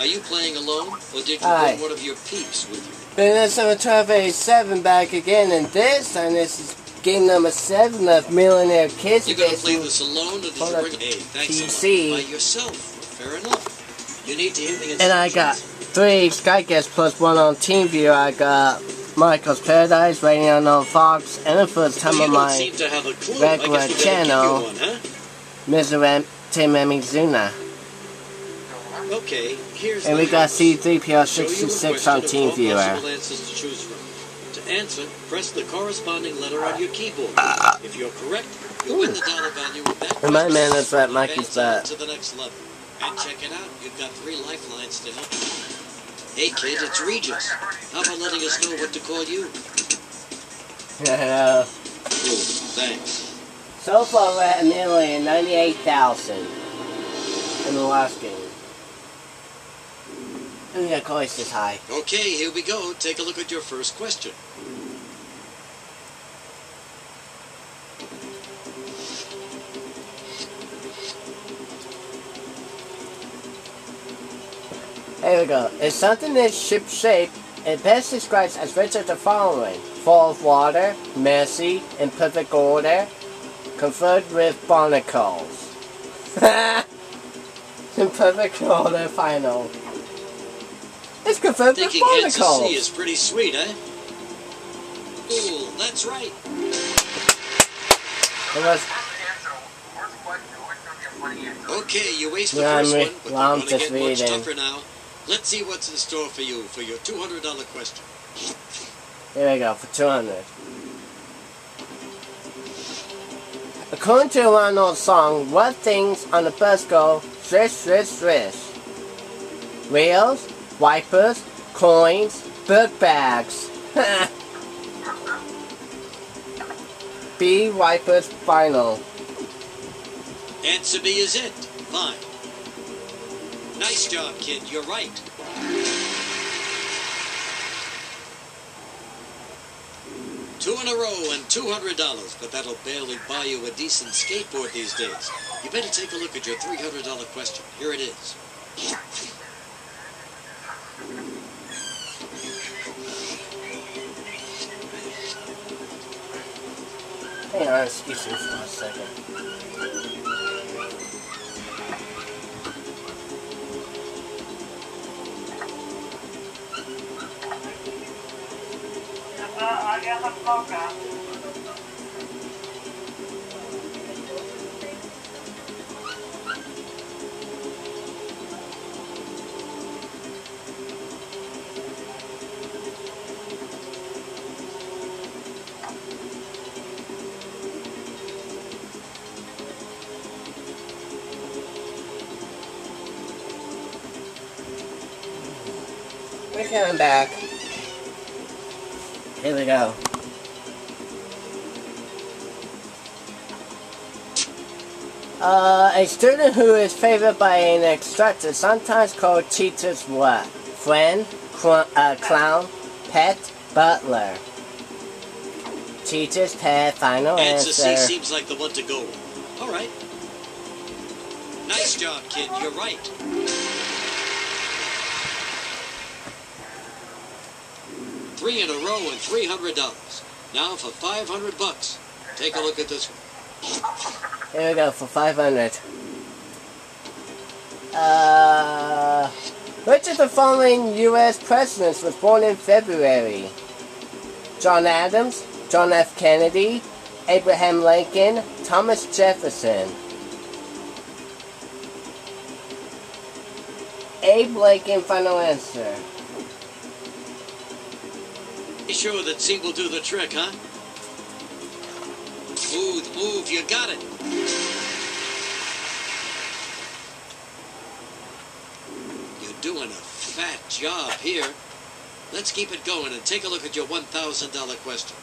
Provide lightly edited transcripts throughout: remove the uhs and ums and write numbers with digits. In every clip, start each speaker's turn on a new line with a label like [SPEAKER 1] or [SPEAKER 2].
[SPEAKER 1] you playing alone, or did you bring one of your peeps with you?
[SPEAKER 2] Business number 1287 back again, and this is game number 7 of Millionaire Kids.
[SPEAKER 1] You're gonna play this alone, or did you bring a thanks
[SPEAKER 2] PC
[SPEAKER 1] by yourself? Fair enough. You need to hear the instructions.
[SPEAKER 2] And I got 3 Sky Guests plus 1 on TeamViewer. I got Michael's Paradise, Radio Unknown Fox, and the first time on my regular channel, Mr. Tim Emizuna.
[SPEAKER 1] Okay, here's
[SPEAKER 2] and we got C3PO66 on TeamViewer.
[SPEAKER 1] To answer, press the corresponding letter on your keyboard. If you're correct, you win the dollar value of that.
[SPEAKER 2] And my man is at Mikey's butt.
[SPEAKER 1] To the next level. And check it out, you've got 3 lifelines to help you. Hey kid, it's Regis. How about letting us know what to call you?
[SPEAKER 2] Yeah.
[SPEAKER 1] Cool, thanks.
[SPEAKER 2] So far we're at 1,098,000 in the last game. And the cost is high.
[SPEAKER 1] Okay, here we go. Take a look at your first question.
[SPEAKER 2] Here we go. If something is ship-shaped, it best describes as rich as the following: full of water, messy, in perfect order, covered with barnacles. In perfect order, final. It's covered with barnacles.
[SPEAKER 1] Thinking is pretty sweet, eh? Cool, that's right. Okay, you wasted the first one, but you're going to get much tougher now. Let's see what's in store for you for your $200 question.
[SPEAKER 2] Here we go, for 200. According to a well-known song, what things on the bus go swish, swish, swish? Wheels, wipers, coins, book bags. B, wipers, final.
[SPEAKER 1] Answer B is it. Fine. Nice job, kid. You're right. Two in a row and $200, but that'll barely buy you a decent skateboard these days. You better take a look at your $300 question. Here it is.
[SPEAKER 2] Hang on, excuse me for a second. We're coming back. Here we go. A student who is favored by an instructor, sometimes called teacher's what? Friend, clown, pet, butler. Teacher's pet, final answer.
[SPEAKER 1] Answer C seems like the one to go with. All right. Nice job, kid. You're right. Three in a row and $300. Now for $500. Take a look at this one.
[SPEAKER 2] Here we go for 500. Which of the following U.S. presidents was born in February? John Adams, John F. Kennedy, Abraham Lincoln, Thomas Jefferson. Abe Lincoln, final answer.
[SPEAKER 1] You sure that C will do the trick, huh? Smooth move, you got it. You're doing a fat job here. Let's keep it going and take a look at your $1,000 question.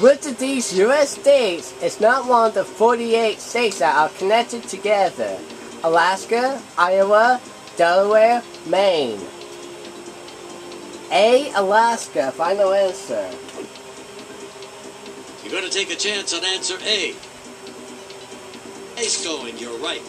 [SPEAKER 2] Which of these U.S. states is not one of the 48 states that are connected together? Alaska, Iowa, Delaware, Maine. A, Alaska, final answer.
[SPEAKER 1] You're going to take a chance on answer A. Nice going, you're right.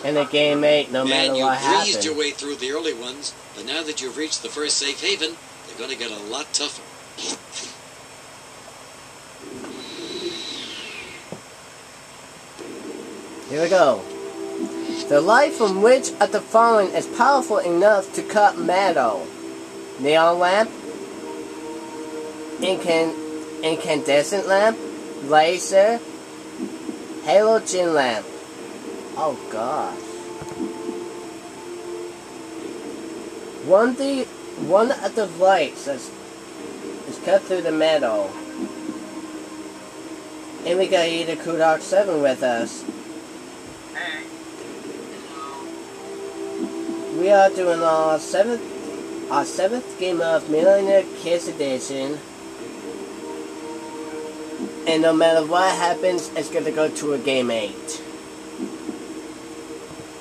[SPEAKER 2] In the game 8, no matter what
[SPEAKER 1] happens. And you breezed
[SPEAKER 2] happens.
[SPEAKER 1] your way through the early ones, but now that you've reached the first safe haven, they're going to get a lot tougher.
[SPEAKER 2] Here we go. The light from which of the following is powerful enough to cut metal? Neon lamp, incandescent lamp, laser, halogen lamp. Oh gosh. One of the lights is cut through the metal. And we got either Kudok 7 with us.
[SPEAKER 3] Hey.
[SPEAKER 2] We are doing our seventh game of Millionaire Kids Edition. And no matter what happens, it's going to go to a game 8.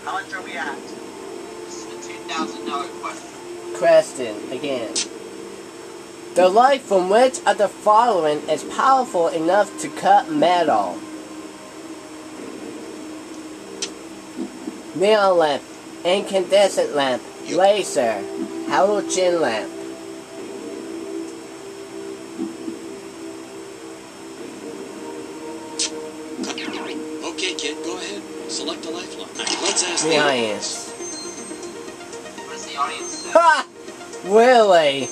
[SPEAKER 3] How much are we at? This is the $2,000 question.
[SPEAKER 2] Question again. The light from which of the following is powerful enough to cut metal? Neon lamp, incandescent lamp, laser, halogen lamp.
[SPEAKER 1] Okay, kid, go ahead. Select a lifeline. Let's ask
[SPEAKER 2] the audience.
[SPEAKER 3] What does the audience say?
[SPEAKER 2] Ha! Really?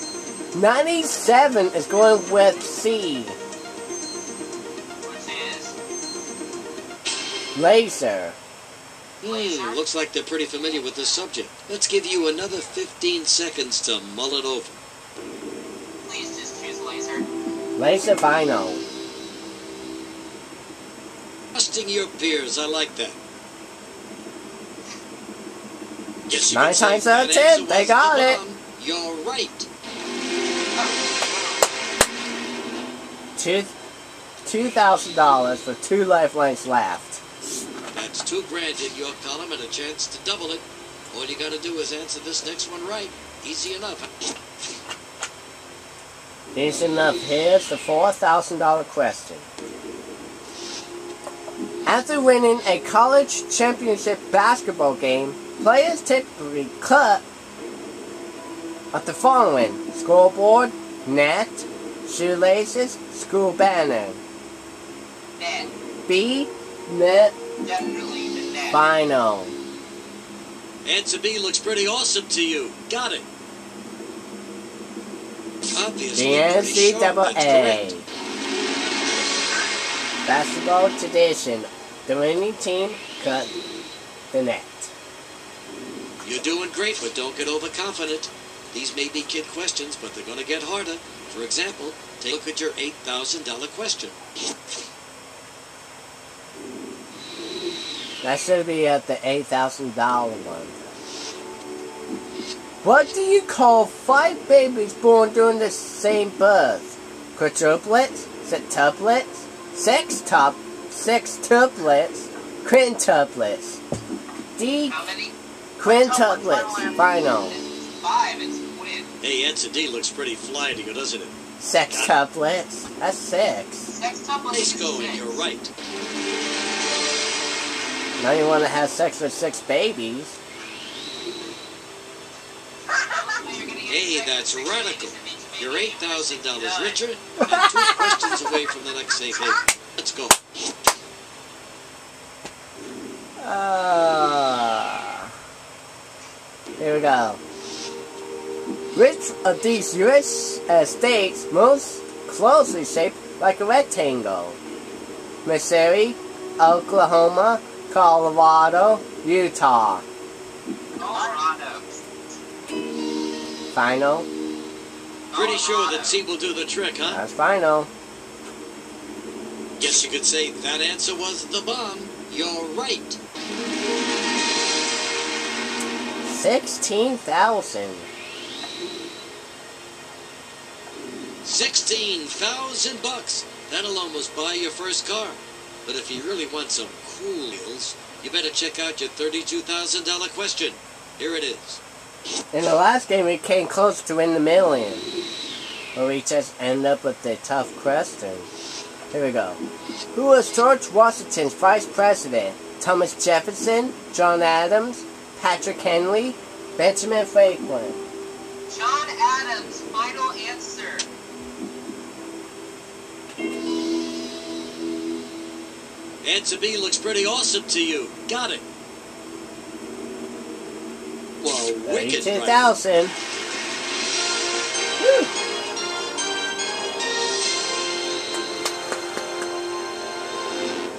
[SPEAKER 2] 97 is going with C.
[SPEAKER 3] Which is?
[SPEAKER 2] Laser.
[SPEAKER 1] Looks like they're pretty familiar with this subject. Let's give you another 15 seconds to mull it over.
[SPEAKER 3] Please just choose laser.
[SPEAKER 2] Laser vinyl.
[SPEAKER 1] Trusting your peers, I like that. Yes, you
[SPEAKER 2] 9 times out of 10, they got it.
[SPEAKER 1] You're right.
[SPEAKER 2] $2,000 for 2 lifelines left.
[SPEAKER 1] That's $2,000 in your column and a chance to double it. All you gotta do is answer this next one right. Easy enough.
[SPEAKER 2] Easy enough. Here's the $4,000 question. After winning a college championship basketball game, players typically cut of the following: scoreboard, net, shoelaces, school banner.
[SPEAKER 3] Net.
[SPEAKER 2] B, net,
[SPEAKER 3] Definitely the net.
[SPEAKER 2] final.
[SPEAKER 1] Answer B looks pretty awesome to you. Got it. Obviously,
[SPEAKER 2] DNCAA. Basketball tradition. The winning team cut the net.
[SPEAKER 1] You're doing great, but don't get overconfident. These may be kid questions, but they're going to get harder. For example, take a look at your $8,000 question.
[SPEAKER 2] That should be at the $8,000 one. What do you call 5 babies born during the same birth? Quadruplets? Septuplets? Sextuplets? Quintuplets? D.
[SPEAKER 3] How many?
[SPEAKER 2] Quintuplets. Final.
[SPEAKER 3] 5, it's quid.
[SPEAKER 1] Hey, answer D looks pretty fly to you, doesn't it?
[SPEAKER 2] Sextuplets. That's 6.
[SPEAKER 3] Sextuplets
[SPEAKER 1] Nice
[SPEAKER 3] is
[SPEAKER 1] going,
[SPEAKER 3] 6.
[SPEAKER 1] you're right.
[SPEAKER 2] Now you want to have sex with 6 babies.
[SPEAKER 1] Hey, that's radical. You're $8,000 richer and 2 questions away from the next safe haven. Let's go.
[SPEAKER 2] Here we go. Which of these U.S. states most closely shaped like a rectangle? Missouri, Oklahoma, Colorado, Utah.
[SPEAKER 3] Colorado.
[SPEAKER 2] Final.
[SPEAKER 1] Pretty sure that C will do the trick, huh?
[SPEAKER 2] That's final.
[SPEAKER 1] Guess you could say that answer was the bomb. You're right.
[SPEAKER 2] 16,000.
[SPEAKER 1] 16,000 bucks. That'll almost buy your first car. But if you really want some cool deals, you better check out your $32,000 question. Here it is.
[SPEAKER 2] In the last game, we came close to win the million. But we just end up with a tough question. Here we go. Who was George Washington's vice president? Thomas Jefferson, John Adams, Patrick Henry, Benjamin Franklin.
[SPEAKER 3] John Adams, final answer.
[SPEAKER 1] Answer B looks pretty awesome to you. Got it. Well, wicked right.
[SPEAKER 2] 32,000.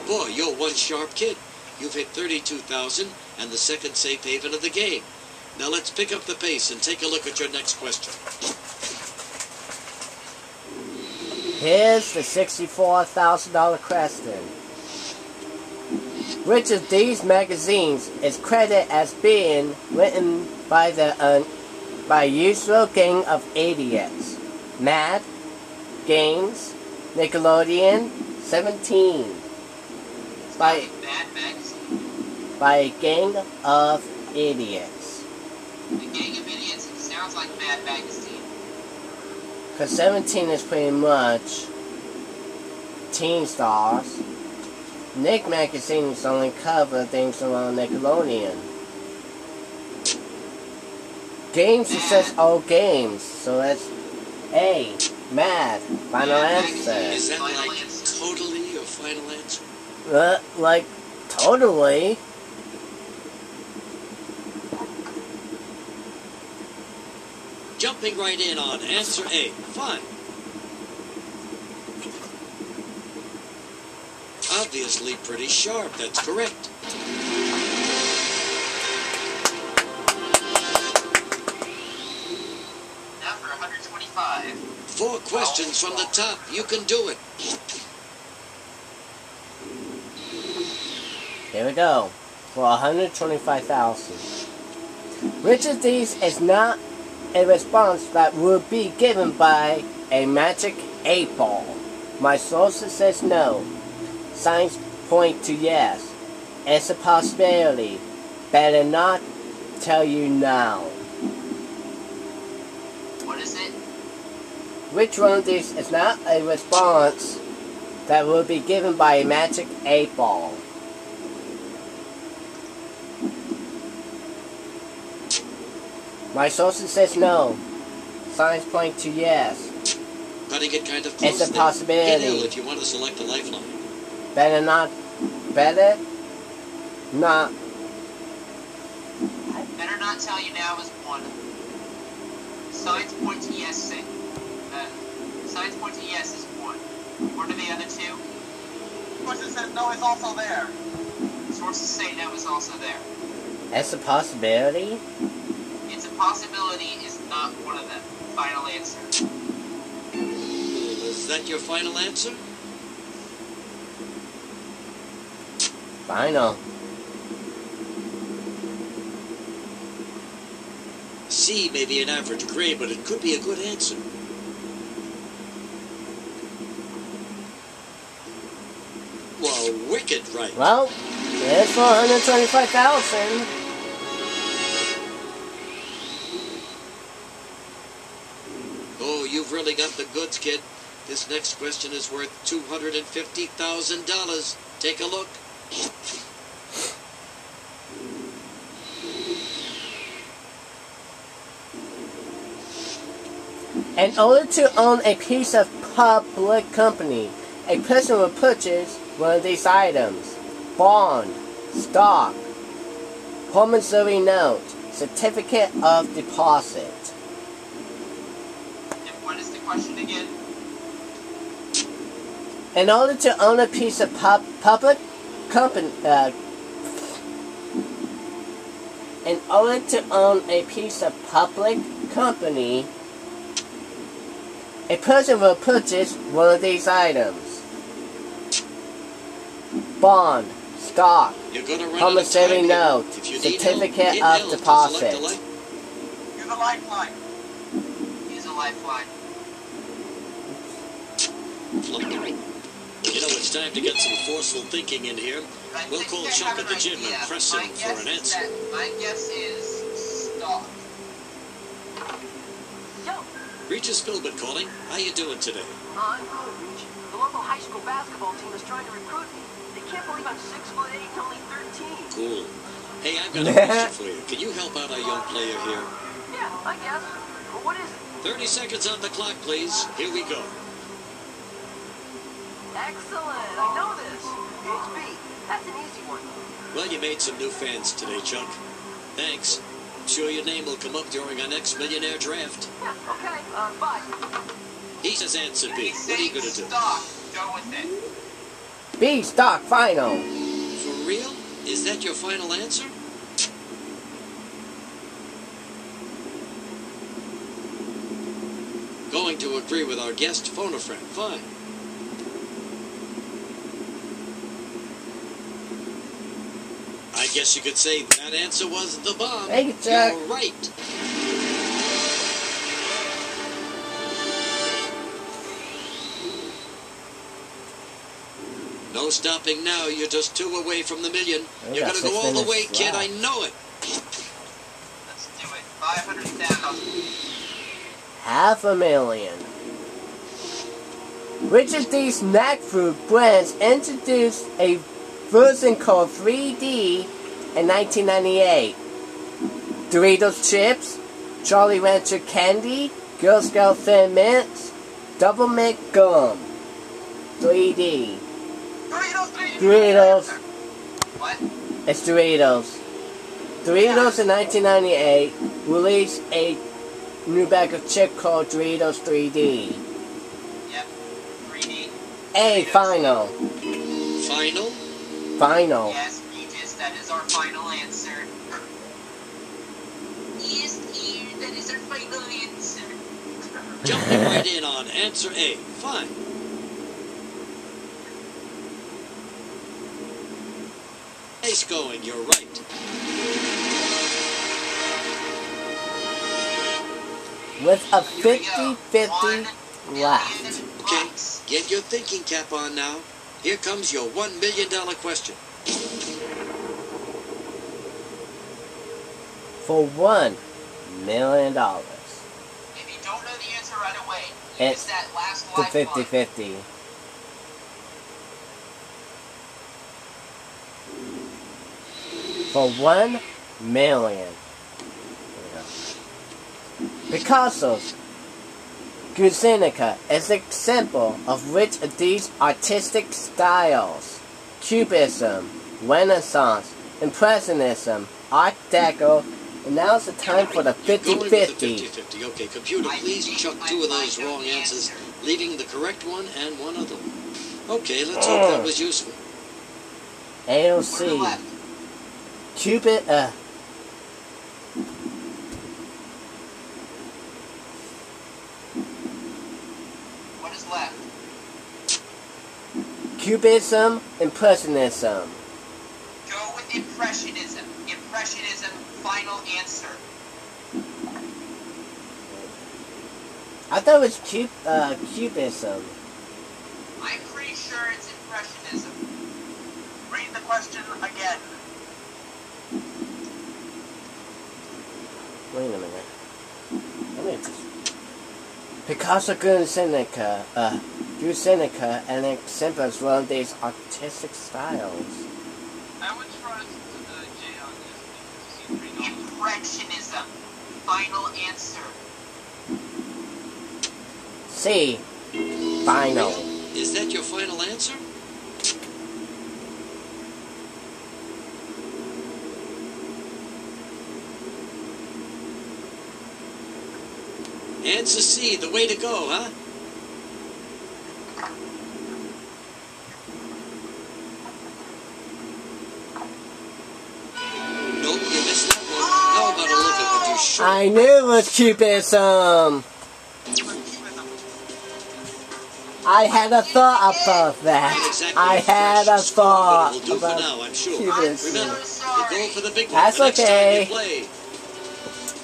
[SPEAKER 1] Boy, you're one sharp kid. You've hit 32,000 and the second safe haven of the game. Now let's pick up the pace and take a look at your next question.
[SPEAKER 2] Here's the $64,000 question. Which of these magazines is credited as being written by the usual gang of idiots? Mad, Games, Nickelodeon, 17. By a gang of idiots.
[SPEAKER 3] A gang of idiots? It sounds like Mad Magazine.
[SPEAKER 2] Because 17 is pretty much teen stars. Nick Magazine's only cover things around Nickelodeon. Games, it says all games, so that's A. Mad. Final answer.
[SPEAKER 1] Is that like totally your final answer?
[SPEAKER 2] Like, totally.
[SPEAKER 1] Jumping right in on answer A. Fine. Obviously pretty sharp. That's correct.
[SPEAKER 3] Now for 125.
[SPEAKER 1] 4 questions from the top. You can do it.
[SPEAKER 2] Here we go. For 125,000. Which of these is not a response that would be given by a magic 8-ball? My sources says no. Signs point to yes. It's a possibility. Better not tell you now.
[SPEAKER 3] What is it?
[SPEAKER 2] Which one of these is not a response that will be given by a magic 8-ball? My sources says no. Signs point to yes.
[SPEAKER 1] Cutting it kind of close.
[SPEAKER 2] It's a possibility.
[SPEAKER 1] Hit L if you want to select a lifeline.
[SPEAKER 2] Better not. Better not.
[SPEAKER 3] Better not tell you now is 1. Signs point to yes. Signs point to yes is 1. What are the other 2? Sources says no is also there. Sources say no is also there.
[SPEAKER 2] It's a possibility.
[SPEAKER 3] It's a possibility is not one of them. Final answer.
[SPEAKER 1] Is that your final answer?
[SPEAKER 2] Final.
[SPEAKER 1] C may be an average grade, but it could be a good answer. Well, wicked right.
[SPEAKER 2] Well, it's for 125,000.
[SPEAKER 1] Oh, you've really got the goods, kid. This next question is worth $250,000. Take a look.
[SPEAKER 2] In order to own a piece of public company, a person will purchase one of these items: bond, stock, promissory note, certificate of deposit.
[SPEAKER 3] And what is the question again?
[SPEAKER 2] In order to own a piece of public company, in order to own a piece of public company, a person will purchase one of these items: bond, stock, promissory note, certificate of deposit.
[SPEAKER 3] Use a lifeline. Use a lifeline.
[SPEAKER 1] You know, it's time to get some forceful thinking in here. We'll call Chuck at the gym and press him for an answer.
[SPEAKER 3] My guess is stock.
[SPEAKER 1] Regis Philbin calling. How you doing today?
[SPEAKER 4] I'm good, Reach. The local high school basketball team is trying to recruit me. They can't believe I'm 6'8" and only 13.
[SPEAKER 1] Cool. Hey, I've got a question for you. Can you help out our young player here?
[SPEAKER 4] Yeah, I guess. But what is it?
[SPEAKER 1] 30 seconds on the clock, please. Here we go.
[SPEAKER 4] Excellent. I know this. It's B. That's an easy one.
[SPEAKER 1] Well, you made some new fans today, Chuck. Thanks. I'm sure your name will come up during our next Millionaire draft.
[SPEAKER 4] Yeah, okay. Bye.
[SPEAKER 1] He says answer B. What are you going to do?
[SPEAKER 3] Stock. Go with it.
[SPEAKER 2] B stock final.
[SPEAKER 1] For real? Is that your final answer? Going to agree with our guest, phone a friend. Fine. I guess you could say that answer was the bomb.
[SPEAKER 2] Thank you, Chuck.
[SPEAKER 1] You're right. No stopping now. You're just 2 away from the million. You're going to go all the way, kid. I know it.
[SPEAKER 3] Let's do it. 500,000.
[SPEAKER 2] $500,000. Which of these snack food brands introduced a version called 3D in 1998? Doritos Chips, Jolly Rancher Candy, Girl Scout Thin Mints, Double Mint Gum. 3D. Doritos.
[SPEAKER 3] What?
[SPEAKER 2] It's Doritos. Doritos in 1998 released a new bag of chip called Doritos 3D.
[SPEAKER 3] Yep. 3D.
[SPEAKER 2] A final.
[SPEAKER 1] Final?
[SPEAKER 2] Final.
[SPEAKER 3] Yes, Regis, that is our final answer. Yes, dear, that is our final answer.
[SPEAKER 1] Jumping right in on answer A. Fine. Nice going. You're right.
[SPEAKER 2] With a 50-50 left.
[SPEAKER 1] Okay, get your thinking cap on now. Here comes your $1 million question.
[SPEAKER 3] If
[SPEAKER 2] For $1 million.
[SPEAKER 3] you don't know the answer right away,
[SPEAKER 2] It's
[SPEAKER 3] use that last
[SPEAKER 2] the
[SPEAKER 3] lifeline.
[SPEAKER 2] 50-50. For $1 million. Picasso's Guernica is an example of which of these artistic styles? Cubism, Renaissance, Impressionism, Art Deco, and now's the time for the 50-50.
[SPEAKER 1] 50-50. Okay, computer, please chuck 2 of those wrong answers, leaving the correct one and one other one. Okay, let's hope that was useful.
[SPEAKER 2] AOC. Cupid,
[SPEAKER 3] What is left?
[SPEAKER 2] Cubism, Impressionism.
[SPEAKER 3] Go with Impressionism. Impressionism, final answer.
[SPEAKER 2] I thought it was Cubism.
[SPEAKER 3] I'm pretty sure it's Impressionism. Read the question again.
[SPEAKER 2] Wait a minute. Let me just... Picasso Guernica, and examples one of these artistic styles.
[SPEAKER 3] I would trust J on this. Impressionism. Final answer.
[SPEAKER 2] C. Final.
[SPEAKER 1] Is that your final answer? Answer C, the way to go, huh? Nope, you missed that one. How about a look at what you should?
[SPEAKER 2] I knew it was Cubism. I had a thought about that.
[SPEAKER 1] Exactly
[SPEAKER 2] I had a thought
[SPEAKER 1] It'll do for
[SPEAKER 2] about
[SPEAKER 1] now, I'm sure.
[SPEAKER 2] Cubism.
[SPEAKER 1] Remember, you go for the big one
[SPEAKER 2] That's
[SPEAKER 1] the next
[SPEAKER 2] okay.
[SPEAKER 1] time you play.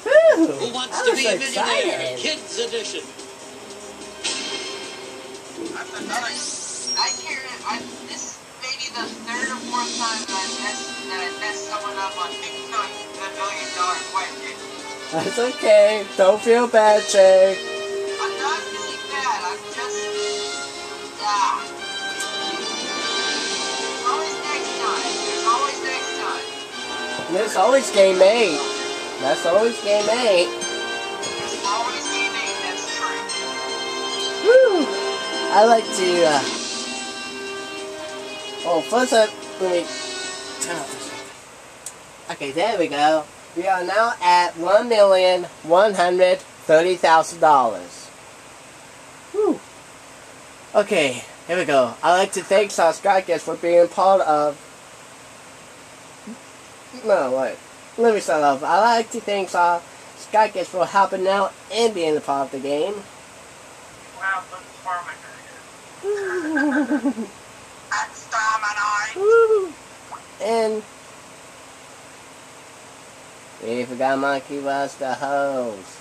[SPEAKER 2] Whew,
[SPEAKER 1] Who wants
[SPEAKER 2] I
[SPEAKER 1] to
[SPEAKER 2] was
[SPEAKER 1] be a millionaire?
[SPEAKER 2] excited.
[SPEAKER 1] Kids edition.
[SPEAKER 3] I hear it. This may be the 3rd or 4th time that I messed someone up on $1 million question.
[SPEAKER 2] That's okay. Don't feel bad, Jake.
[SPEAKER 3] I'm
[SPEAKER 2] That's always game 8. That's always game 8.
[SPEAKER 3] It's always game 8, that's true.
[SPEAKER 2] Woo! I like to, oh, first up, let me turn off this. Okay, there we go. We are now at $1,130,000. Woo! Okay, here we go. I'd like to thank Skyguest for being part of... No, wait. Let me start off. I'd like to thank Skyguest for helping out and being a part of the game.
[SPEAKER 3] Wow, let's farm it. Exterminate!
[SPEAKER 2] Woo! And... we forgot Monkey was the host.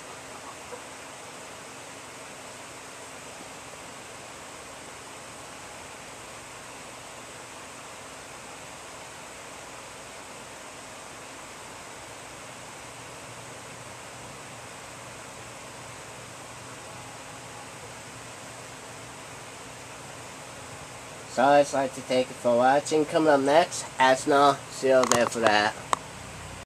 [SPEAKER 2] So I'd like to thank you for watching. Coming up next, Arsenal. See you there for that.